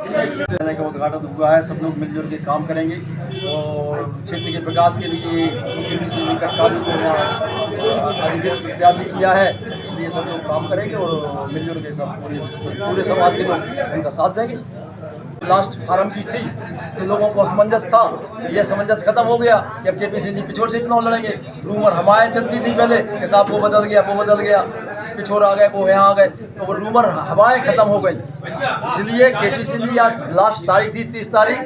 का उद्घाटन हुआ है। सब लोग मिलजुल के काम करेंगे और क्षेत्र के विकास के लिए केपीसी कक्काजू को अधिकृत प्रत्याशी किया है, इसलिए सब लोग काम करेंगे और मिलजुल के सब पूरे समाज के लोग उनका साथ देंगे। लास्ट फार्म की थी तो लोगों को असमंजस था, यह असमंजस खत्म हो गया कि अब केपी सिंह जी पिछोर से चुनाव लड़ेंगे। रूमर हवाएं चलती थी पहले कि साहब वो बदल गया, पिछोर आ गए, वो यहाँ आ गए, तो वो रूमर हवाएं खत्म हो गई। इसलिए केपी सिंह जी आज लास्ट तारीख थी 30 तारीख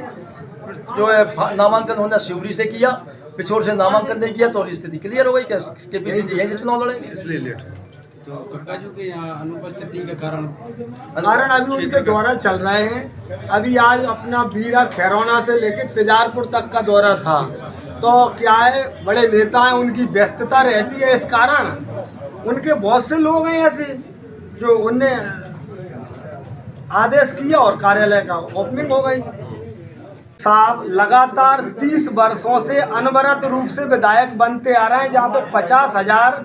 जो है नामांकन होना शिवपुरी से किया, पिछोर से नामांकन नहीं किया, तो स्थिति क्लियर हो गई कि केपी सिंह जी यहीं से चुनाव लड़ेंगे। इसलिए लेट तो कक्काजू के यहाँ अनुपस्थिति के कारण अभी उनके दौरा चल रहे हैं। अभी आज अपना बीरा खैरौना से लेकर तेजारपुर तक का दौरा था, तो क्या है बड़े नेता हैं, उनकी व्यस्तता रहती है, इस कारण उनके बहुत से लोग हैं ऐसे जो उनने आदेश किया और कार्यालय का ओपनिंग हो गई। साहब लगातार 30 वर्षों से अनवरत रूप से विधायक बनते आ रहे हैं, जहाँ पे 50,000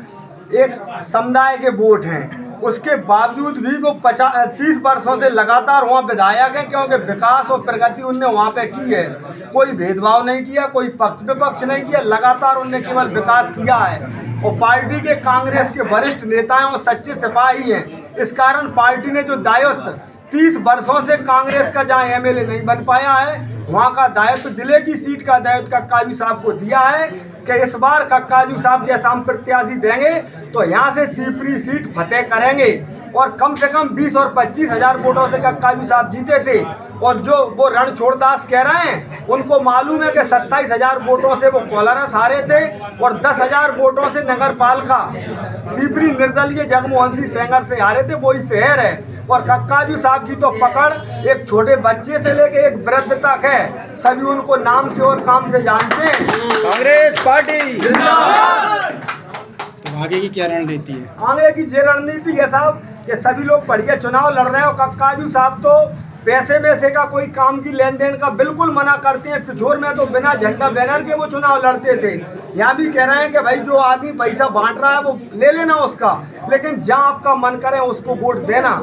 एक समुदाय के वोट हैं, उसके बावजूद भी वो 30 वर्षों से लगातार वहाँ विधायक है, क्योंकि विकास और प्रगति उनने वहाँ पे की है। कोई भेदभाव नहीं किया, कोई पक्ष विपक्ष नहीं किया, लगातार उनने केवल विकास किया है। और पार्टी के कांग्रेस के वरिष्ठ नेता हैं और सच्चे सिपाही हैं, इस कारण पार्टी ने जो दायित्व 30 वर्षों से कांग्रेस का जहाँ एमएलए नहीं बन पाया है, वहाँ का दायित्व जिले की सीट का दायित्व कक्काजू साहब को दिया है कि इस बार कक्काजू साहब जैसा हम प्रत्याशी देंगे तो यहाँ से शिवपुरी सीट फतेह करेंगे। और कम से कम 20 और 25 हज़ार वोटों से कक्काजू साहब जीते थे, और जो वो रणछोड़दास कह रहे हैं उनको मालूम है कि 27,000 वोटों से वो कोलारस हारे थे और 10,000 वोटों से नगर पालिका शिवपुरी निर्दलीय जगमोहन सिंह सेंगर से हारे थे, वही शहर है। और कक्काजू साहब की तो पकड़ एक छोटे बच्चे से लेके एक वृद्ध तक है, सभी उनको नाम से और काम से जानते हैं। कांग्रेस पार्टी जिंदाबाद। तो आगे की क्या रणनीति है? आगे की ये रणनीति है साहब कि सभी लोग बढ़िया चुनाव लड़ रहे हैं, और कक्काजू साहब तो पैसे वैसे का कोई काम की लेन देन का बिल्कुल मना करते हैं। पिछोर में तो बिना झंडा बैनर के वो चुनाव लड़ते थे, यहाँ भी कह रहे हैं कि भाई जो आदमी पैसा बांट रहा है वो ले लेना उसका, लेकिन जहाँ आपका मन करे उसको वोट देना।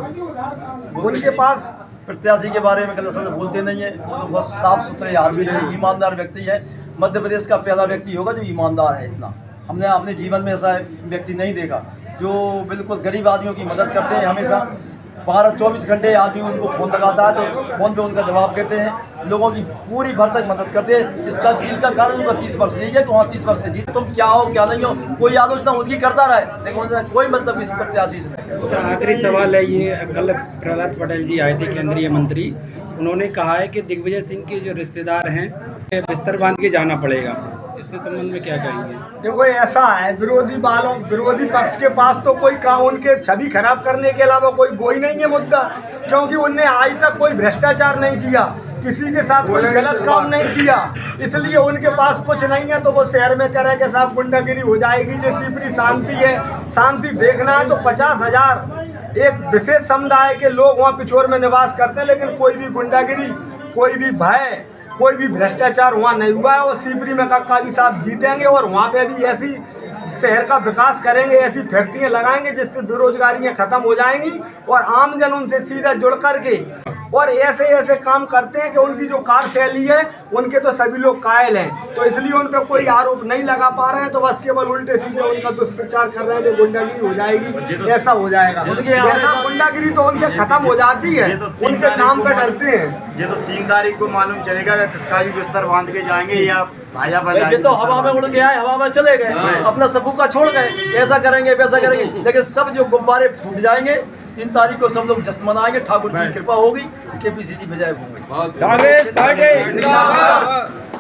उनके पास प्रत्याशी के बारे में गलत शब्द बोलते नहीं है, वो तो बहुत साफ सुथरे आदमी है, ईमानदार व्यक्ति है। मध्य प्रदेश का पहला व्यक्ति होगा जो ईमानदार है। इतना हमने अपने जीवन में ऐसा व्यक्ति नहीं देखा जो बिल्कुल गरीब आदमियों की मदद करते हैं। हमेशा 24 घंटे आदमी उनको फ़ोन लगाता है तो फ़ोन पे उनका जवाब देते हैं, लोगों की पूरी भरसक मदद करते हैं, जिसका जीत का कारण उनका 30 वर्ष यही है कि वहाँ 30 वर्ष से जीत। तुम क्या हो क्या नहीं हो, कोई आलोचना उनकी करता रहे, लेकिन कोई मतलब किसी प्रत्याशी से नहीं। अच्छा, आखिरी सवाल है ये, कल प्रहलाद पटेल जी आए थे केंद्रीय मंत्री, उन्होंने कहा है कि दिग्विजय सिंह के जो रिश्तेदार हैं बिस्तर बांध के जाना पड़ेगा, इससे संबंध में क्या कहेंगे? देखो ऐसा है, विरोधी पक्ष के पास तो कोई काम उनके छवि खराब करने के अलावा कोई नहीं है मुद्दा, क्योंकि उनने आज तक कोई भ्रष्टाचार नहीं किया, किसी के साथ कोई गलत काम नहीं किया, इसलिए उनके पास कुछ नहीं है। तो वो शहर में कह रहे हैं कि साहब गुंडागिरी हो जाएगी, जो शिवपुरी शांति है, शांति देखना है तो 50,000 एक विशेष समुदाय के लोग वहाँ पिछोर में निवास करते हैं, लेकिन कोई भी गुंडागिरी, कोई भी भय, कोई भी भ्रष्टाचार वहाँ नहीं हुआ है। और शिवपुरी में कक्काजू साहब जीतेंगे और वहाँ पे भी ऐसी शहर का विकास करेंगे, ऐसी फैक्ट्रियाँ लगाएंगे जिससे बेरोजगारियाँ खत्म हो जाएंगी और आमजन उनसे सीधा जुड़ करके और ऐसे ऐसे काम करते हैं कि उनकी जो कार्यशैली है उनके तो सभी लोग कायल हैं, तो इसलिए उन पर कोई आरोप नहीं लगा पा रहे हैं। तो बस केवल उल्टे सीधे उनका दुष्प्रचार कर रहे हैं कि गुंडागिरी हो जाएगी, ऐसा हो जाएगा। ऐसा गुंडागिरी तो उनसे खत्म हो जाती है, उनके नाम पे डरते हैं। ये तो 3 तारीख को मालूम चलेगा कि कक्काजू बिस्तर बांध के जाएंगे या भाजा बजाएंगे। ये तो हवा में उड़ के आए, हवा में चले गए, अपना सबूका छोड़ गए, ऐसा करेंगे वैसा करेंगे, लेकिन सब जो गुब्बारे फूट जाएंगे। 3 तारीख को सब लोग जश्न मनाएंगे, ठाकुर की कृपा होगी, केपी सिंह जी विजय होंगे। कांग्रेस पार्टी जिंदाबाद।